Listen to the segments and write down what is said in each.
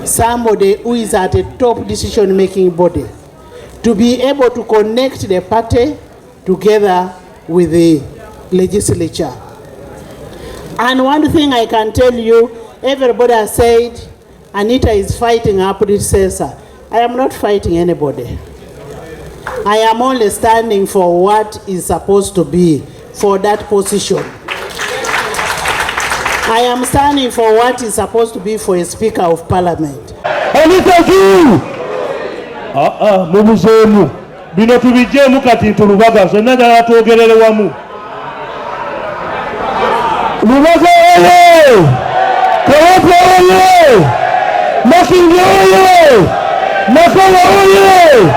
somebody who is at a top decision-making body to be able to connect the party together with the legislature. And one thing I can tell you, everybody has said Anita is fighting her predecessor. I am not fighting anybody. I am only standing for what is supposed to be for that position. I am standing for what is supposed to be for a Speaker of Parliament. Anita Ju! Mubuzemu. Bino tubijemu kati tulubaga. Zonna dala twogerere wamu. Lubaga oye! Kawapa oye! Makingi oye! Makala oye!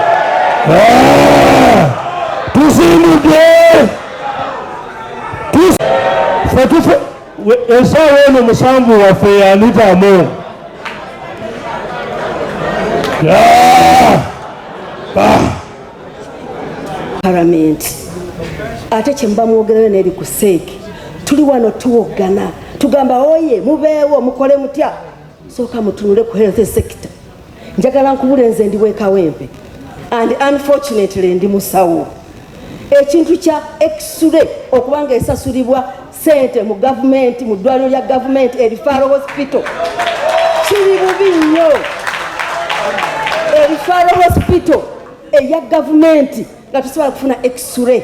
Tusimuke! Esawa eno musambu waffe Anita mo. Parliament. Ate kyemba mwogerere neri kuseeke. Tuli wano tuwogana. Tugamba oye mubeewo mukole mutya. Soka mutunule ku health sector. Njagala nkubulenze ndi wekawempe. And unfortunately ndi musawo. Ekintu kya X-ray okubanga esasulibwa sente mu government mu ddwaliro lya government referral hospital. Kiri bubi nnyo. Referral hospital eya government nga tusobola kufuna X-ray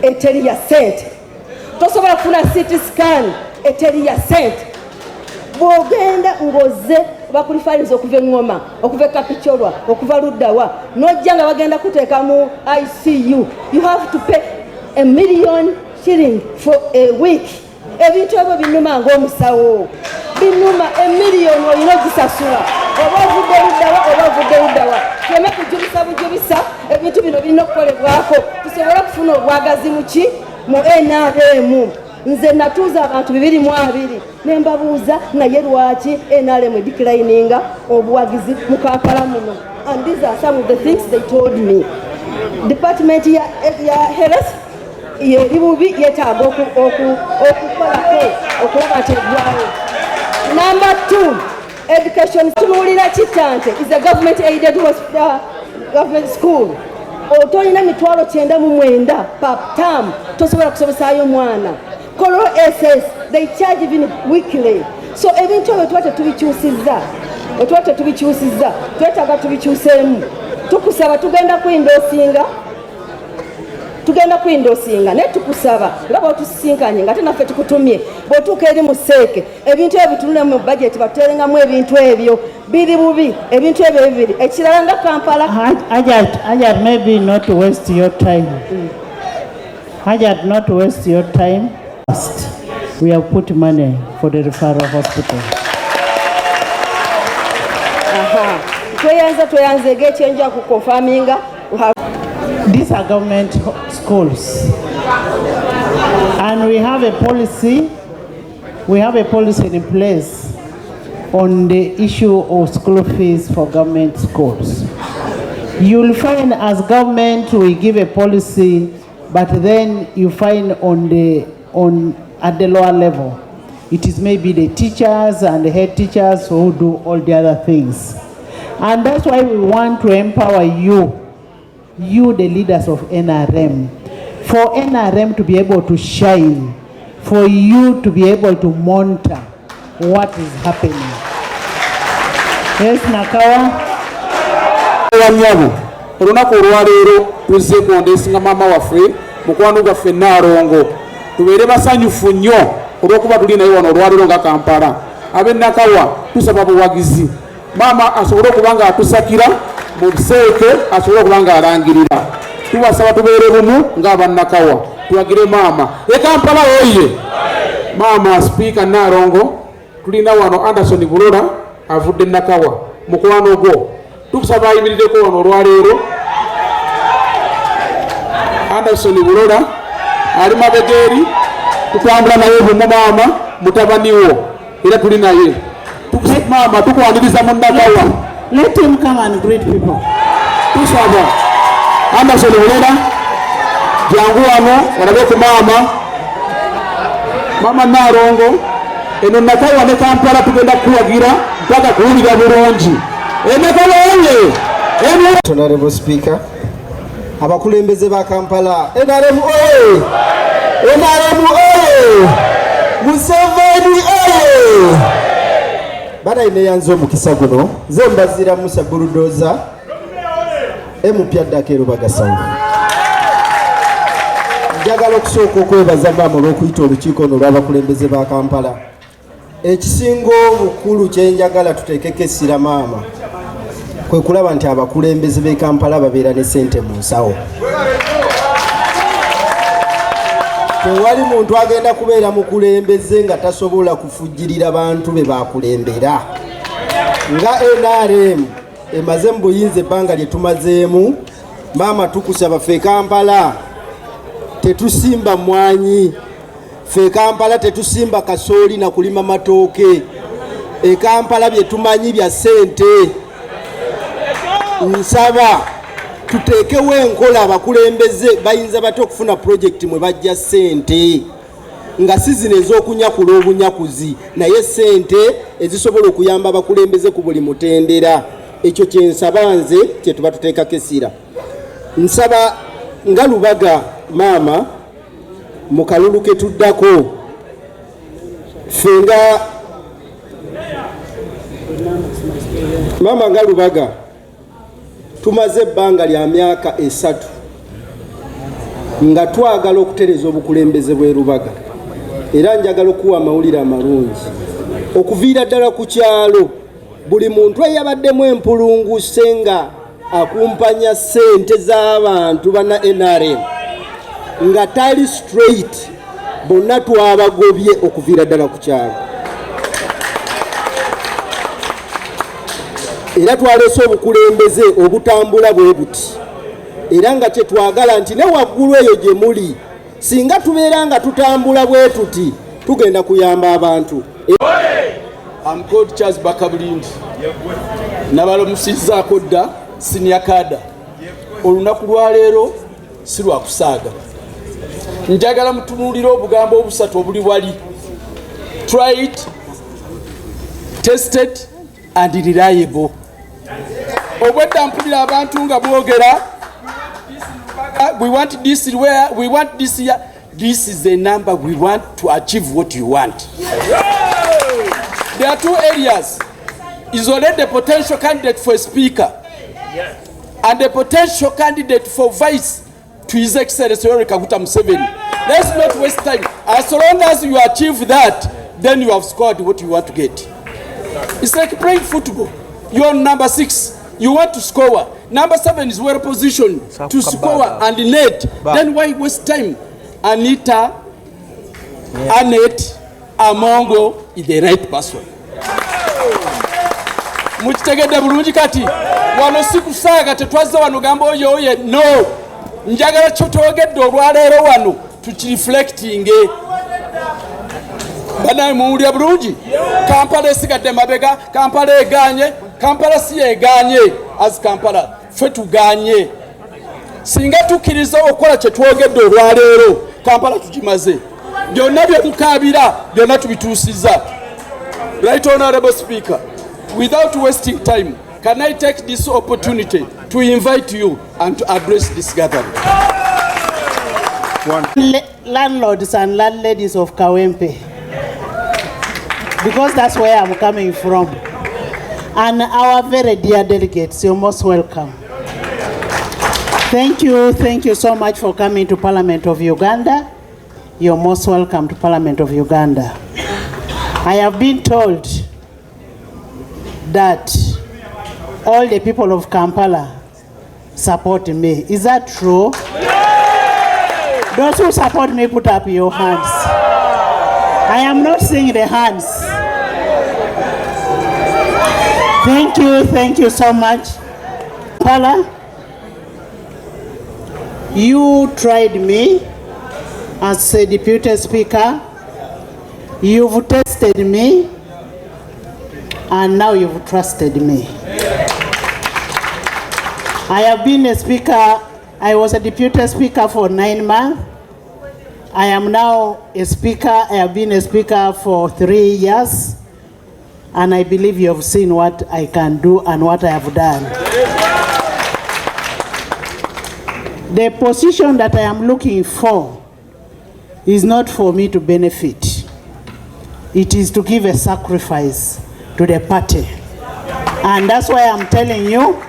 eteri ya sente. Tosobola kufuna CT scan eteri ya sente. Bwogenda ngoze bakulifaliza okuva Ngoma, okuva Kapicholwa, okuva Luddawa, nojja nga bagenda kuteeka mu ICU. You have to pay $1 million for a week. Ebintu ebyo binuma ng'omusawo. Binuma $1 million olina ogisasula. Oba ovudde Luddawa. Tuleme kujubisa ebintu bino birina okukolebwako. Tusobole okufuna obwagazi mu NRM. Nze natuuza abantu 220 nembabuuza naye lwaki NRM declininga obuwagizi mu Kampala muno. And these are some of the things they told me. Department ya health yeri bubi yetaaga okukolako okulaba nti eggwawo. Number 2, education. Tunuulira Kitante is a government aided hospital, government school. Otolina mitwalo 99 per term tosobola kusomesaayo mwana. Kolo SS, they charge even weekly. So ebintu ebyo twate tubikyusizza. Twetaaga tubikyuseemu. Tukusaba tugenda kwindosinga ne tukusaba nga bw'otusisinkanye nga naffe tukutumye bw'otuuka eri mu Seeke ebintu ebyo bitunule mu budget batuteerengamu ebintu ebyo biri bubi ebintu ebyo bibiri ekirala nga Kampala. Hajat, maybe not to waste your time. Hajat, not to waste your time. First, we have put money for the referral hospital. Tweyanze gekyenja ku confirming. These are government schools, and we have a policy. We have a policy in place on the issue of school fees for government schools. You'll find as government we give a policy, but then you find at the lower level, it is maybe the teachers and the head teachers who do all the other things. And that's why we want to empower you, the leaders of NRM, for NRM to be able to shine, for you to be able to monitor what is happening. Yes, Nakawa. Olunaku olwaleero tuzze kwondeesinga maama waffe mukwano gwaffe Naarongo tubeere basanyufu nnyo olw'okuba tuli naye wano olwaleero nga Kampala. Ab'e Nakawa tusaba buwagizi maama asobole okuba nga atusakira mu Seeke, asobole okuba nga alangirira. Tubasaba tubeere bumu ng'aba Nakawa tuwagire maama. Kampala oye! Maama Sipiika Naarongo tulina wano Anderson Bulola avudde Nakawa mukwano gwo. Tukusaba ayimirireko wano olwaleero. Anderson Bulola ali mabegeri tutambula naye bumu maama mutabani wo era tuli naye. Tukusaba maama tukwaniriza mu Nakawa. Let him come and greet people. Tusaba Anderson Bulola jangu wano walabe ku maama Naarongo eno Nakawa ne Kampala tugenda kuwagira mpaka kuwulira bulungi. Enakabaye Honorable Speaker, abakulembeze ba Kampala, NRM oye! NRM oye! Museveni oye! Bana ine yanzo omukisa guno, nze mbazira Musa Bulldozer Akyaata Akaka. Njagala okusooka okwebaza maama olw'okuyita olukiiko luno lw'abakulembeze ba Kampala. Ekisinga obukulu kye njagala tuteekeko essira maama kwe kulaba nti abakulembeze b'e Kampala babeera ne ssente mu nsawo. Tewali muntu agenda kubeera mukulembeze nga tasobola kufujjirira bantu be bakulembera. Nga NRM emaze mu buyinza ebbanga lye tumazeemu, maama tukusaba ffe Kampala tetusimba mwanyi, ffe Kampala tetusimba kasooli na kulima matooke. E Kampala bye tumanyi bya ssente. Nsaba tuteekewo enkola abakulembeze bayinza bate okufuna projekiti mwe bajja ssente nga si zino ez'okunyakula obunyakuzi, naye ssente ezisobola okuyamba abakulembeze ku buli mutendera. Ekyo kye nsaba nze kye tuba tuteekako essira. Nsaba nga Lubaga maama mu kalulu ke tuddako ffe nga maama nga Lubaga tumaze ebbanga lya myaka 3 nga twagala okutereza obukulembeze bwe Lubaga, era njagala okuwa amawulire amalungi okuviira ddala ku kyalo. Buli muntu eyabaddemu empulunguse nga akumpanya ssente z'abantu bana NRM nga tali straight, bonna twabagobye okuviira ddala ku kyalo. Era twaleese obukulembeze obutambula bwe buti, era nga kye twagala nti ne waggulu eyo gye muli, singa tubeera nga tutambula bwe tuti, tugenda kuyamba abantu. I'm called Charles Bakabulindi. Nabalamusizzaako dda senior cadre. Olunaku lwa leero si lwa kusaaga. Njagala mutunuulire obugambo obusatu obuli wali. Tried, tested and reliable. Obwedda mpulira abantu nga bwogera we want this where we want this here. This is the number we want to achieve what you want. There are 2 areas. Is already the potential candidate for a speaker and the potential candidate for vice to His Excellency Kaguta Museveni. Let's not waste time. As long as you achieve that, then you have scored what you want to get. It's like playing football. You're on number 6. You want to score. Number 7 is well positioned to score and net. Then why waste time? Anita, Annette, Amongo is the right person. Mukitegedde bulungi kati wano si kusaaga tetwazza wano gamba oye no. Njagala kyotwogedde olwaleero wano tukireflectinge. Banaye muwulira bulungi. Kampala esigadde mabega, Kampala eganye, Kampala si eganye. As Kampala ffe tuganye. Singa tukkiriza okukola kye twogedde olwaleero, Kampala tugimaze. Byonna bye mukaabira byonna tubituusizza. Right Honorable Speaker, without wasting time, can I take this opportunity to invite you and to address this gathering? Landlords and landladies of Kawempe, because that's where I'm coming from, and our very dear delegates, you're most welcome. Thank you so much for coming to Parliament of Uganda. You're most welcome to Parliament of Uganda. I have been told that all the people of Kampala support me. Is that true? Those who support me, put up your hands. I am not seeing the hands. Thank you so much. Kampala, you tried me as a deputy speaker. You've tested me, and now you've trusted me. I have been a speaker. I was a deputy speaker for 9 months. I am now a speaker. I have been a speaker for 3 years. and I believe you have seen what I can do and what I have done. The position that I am looking for is not for me to benefit. It is to give a sacrifice to the party. And that's why I'm telling you,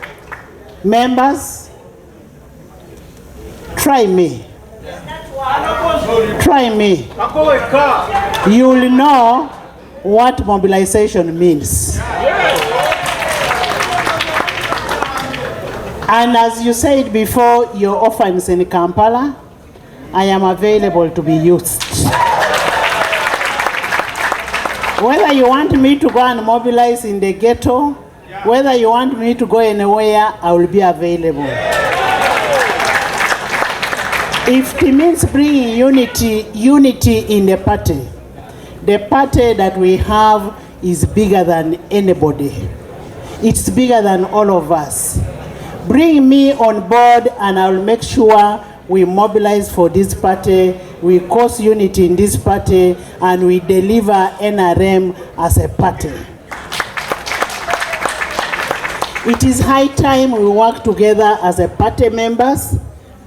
members, try me. Try me. You will know what mobilization means. And as you said before, your orphans in Kampala, I am available to be used. Whether you want me to go and mobilize in the ghetto, whether you want me to go anywhere, I will be available. If it means bringing unity in the party that we have is bigger than anybody. It's bigger than all of us. Bring me on board and I will make sure we mobilize for this party, we cause unity in this party, and we deliver NRM as a party. It is high time we work together as a party members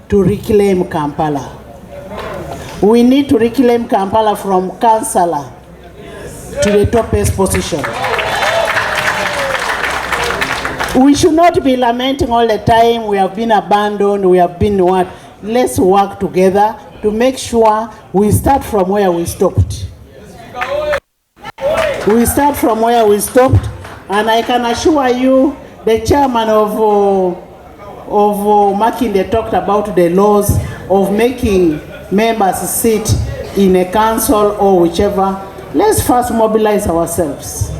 to reclaim Kampala. We need to reclaim Kampala from councillor to the topest position. We should not be lamenting all the time, we have been abandoned, we have been what? Let's work together to make sure we start from where we stopped. We start from where we stopped, and I can assure you, the chairman of Makinde talked about the laws of making members sit in a council or whichever. Let's first mobilize ourselves.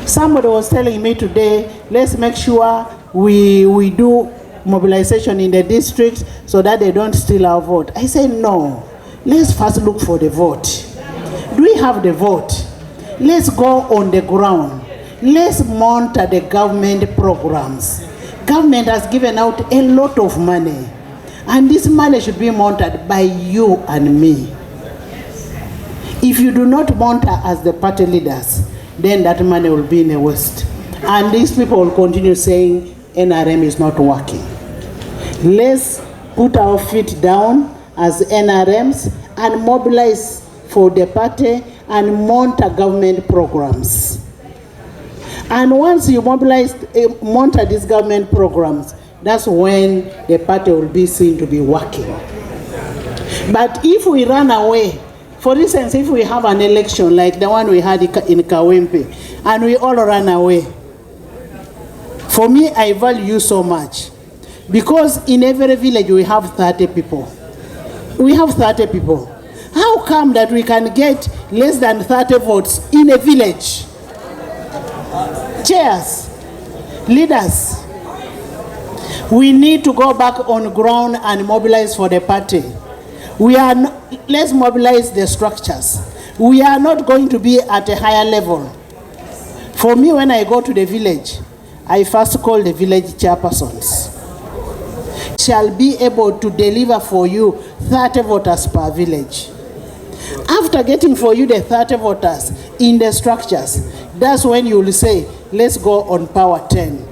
Somebody was telling me today, let's make sure we do mobilization in the districts so that they don't steal our vote. I say no. Let's first look for the vote. Do we have the vote? Let's go on the ground. Let's monitor the government programs. Government has given out a lot of money, and this money should be monitored by you and me. If you do not monitor as the party leaders, then that money will be in the waste. And these people will continue saying NRM is not working. Let's put our feet down as NRMs and mobilize for the party and monitor government programs. And once you monitor these government programs, that's when the party will be seen to be working. But if we run away, for instance, if we have an election like the one we had in Kawempe, and we all run away, for me, I value you so much. Because in every village we have 30 people. We have 30 people. How come that we can get less than 30 votes in a village? Chairs, leaders, we need to go back on ground and mobilize for the party. Let's mobilize the structures. We are not going to be at a higher level. For me, when I go to the village, I first call the village chairpersons. Shall be able to deliver for you 30 voters per village. After getting for you the 30 voters in the structures, that's when you will say, let's go on power 10.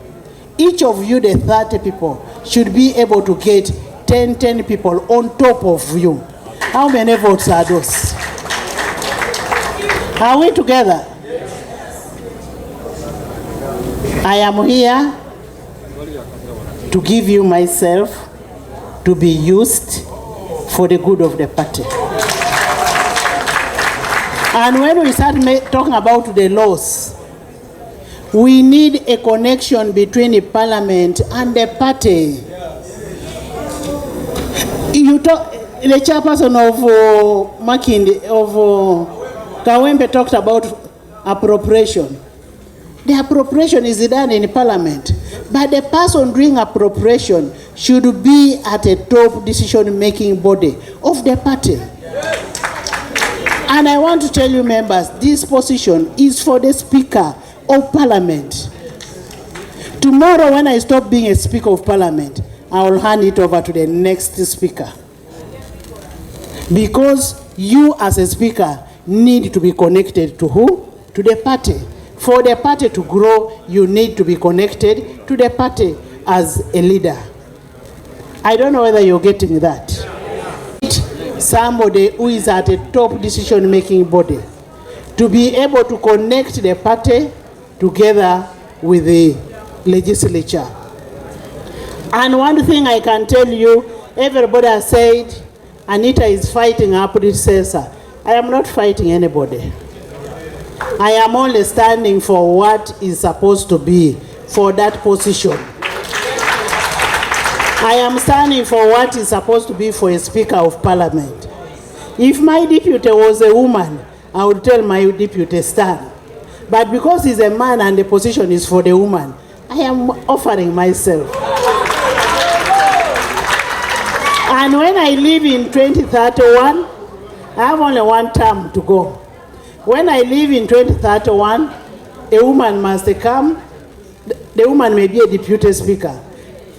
Each of you, the 30 people, should be able to get 10 people on top of you. How many votes are those? Are we together? I am here to give you myself to be used for the good of the party. And when we start talking about the laws, we need a connection between the parliament and the party. The chairperson of Makinde, of Kawempe talked about appropriation. The appropriation is done in parliament, but the person doing appropriation should be at a top decision-making body of the party. And I want to tell you, members, this position is for the Speaker of Parliament. Tomorrow, when I stop being a Speaker of Parliament, I will hand it over to the next Speaker. Because you, as a Speaker, need to be connected to who? To the party. For the party to grow, you need to be connected to the party as a leader. I don't know whether you're getting that. Somebody who is at a top decision-making body to be able to connect the party together with the legislature. And one thing I can tell you, everybody has said Anita is fighting her predecessor. I am not fighting anybody. I am only standing for what is supposed to be for that position. I am standing for what is supposed to be for a Speaker of Parliament. If my deputy was a woman, I would tell my deputy stand. But because he's a man and the position is for the woman, I am offering myself. And when I leave in 2031, I have only one term to go. When I leave in 2031, a woman must come. The woman may be a deputy speaker.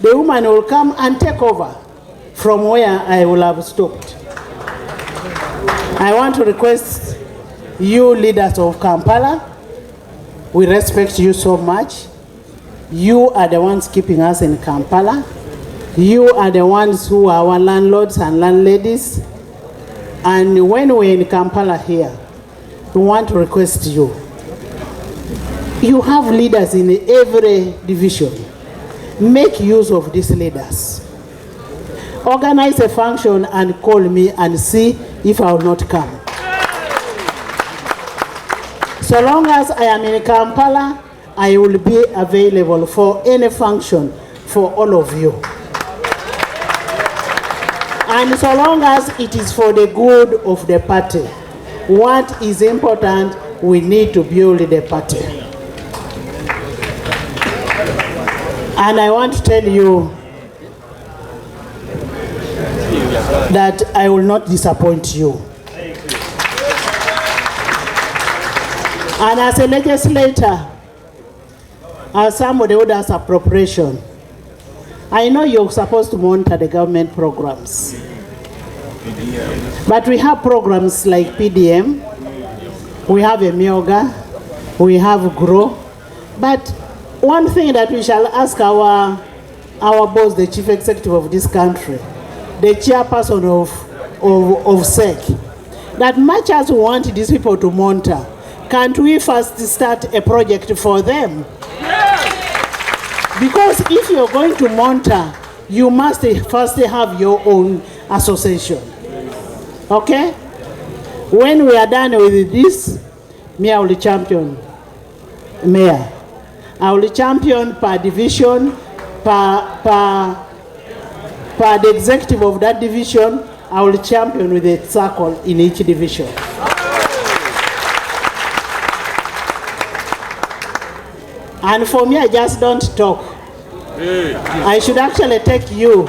The woman will come and take over from where I will have stopped. I want to request you leaders of Kampala, we respect you so much. You are the ones keeping us in Kampala. You are the ones who are our landlords and landladies. And when we're in Kampala here, we want to request you. You have leaders in every division. Make use of these leaders. Organize a function and call me and see if I will not come. So long as I am in Kampala, I will be available for any function for all of you. And so long as it is for the good of the party, what is important, we need to build the party. And I want to tell you that I will not disappoint you. And as a legislator, as somebody who does appropriation, I know you're supposed to monitor the government programs. But we have programs like PDM, we have a Myoga, we have GROW. But one thing that we shall ask our boss, the chief executive of this country, the chairperson of SEC, that much as we want these people to monitor, can't we first start a project for them? Because if you're going to monitor, you must first have your own association. Okay? When we are done with this, me, I will champion mayor. I will champion per division, per the executive of that division. I will champion with a circle in each division. And for me, I just don't talk. I should actually take you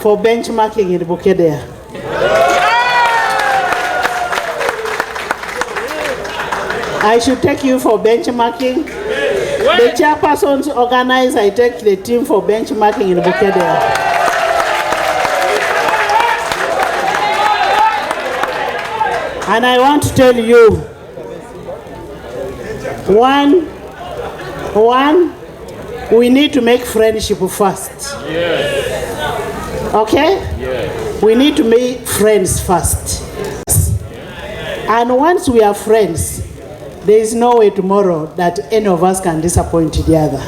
for benchmarking in Bigere. I should take you for benchmarking. The chairpersons organize, I take the team for benchmarking in Bigere. And I want to tell you, one, we need to make friendship first. Yes. Okay? Yes. We need to make friends first. And once we are friends, there is no way tomorrow that any of us can disappoint the other.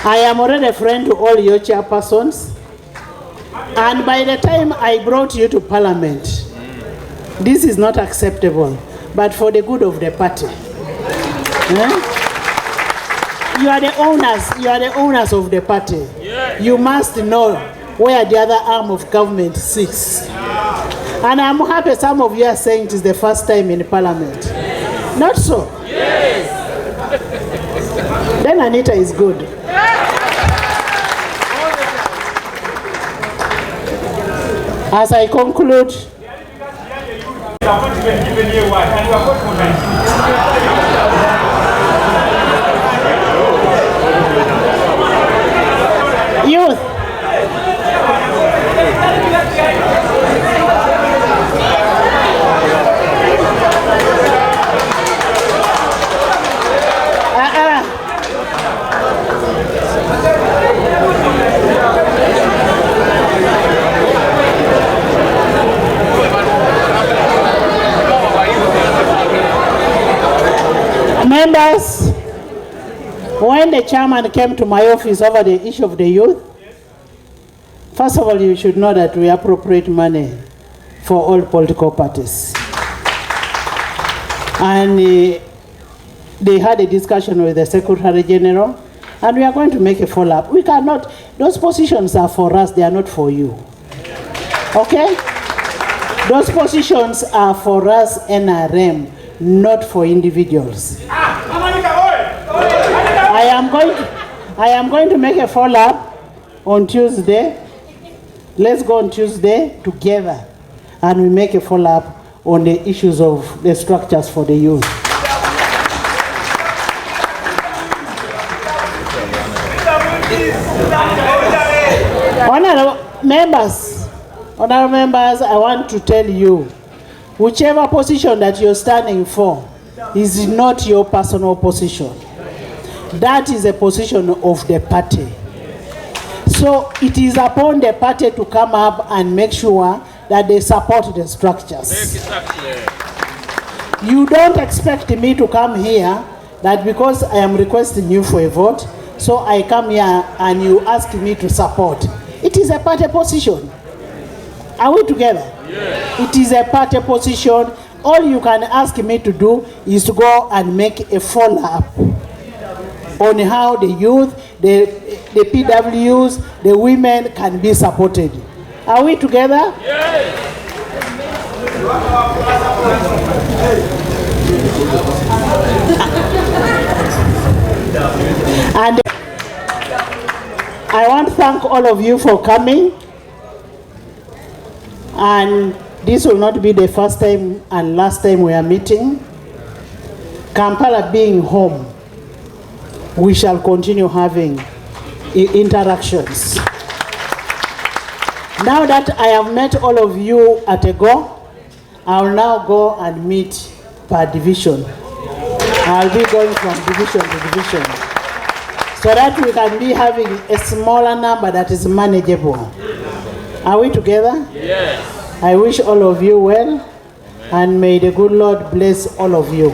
I am already a friend to all your chairpersons. And by the time I brought you to Parliament, this is not acceptable, but for the good of the party. You are the owners of the party. You must know where the other arm of government sits. And I'm happy some of you are saying it is the first time in Parliament. Not so? Yes. Then Anita is good. As I conclude, youth, Members, when the chairman came to my office over the issue of the youth, first of all, you should know that we appropriate money for all political parties. And they had a discussion with the Secretary General, and we are going to make a follow-up. We cannot, those positions are for us, they are not for you. Okay? Those positions are for us, NRM, not for individuals. I am going to make a follow-up on Tuesday. Let's go on Tuesday together and we make a follow-up on the issues of the structures for the youth. Honorable members, I want to tell you, whichever position that you're standing for is not your personal position. That is a position of the party. So it is upon the party to come up and make sure that they support the structures. You don't expect me to come here that because I am requesting you for a vote, so I come here and you ask me to support. It is a party position. Are we together? Yes. It is a party position. All you can ask me to do is to go and make a follow-up on how the youth, the PWs, the women can be supported. Are we together? Yes. And I want to thank all of you for coming. And this will not be the first time and last time we are meeting. Kampala being home, we shall continue having interactions. Now that I have met all of you at a go, I will now go and meet per division. I'll be going from division to division so that we can be having a smaller number that is manageable. Are we together? Yes. I wish all of you well, and may the good Lord bless all of you.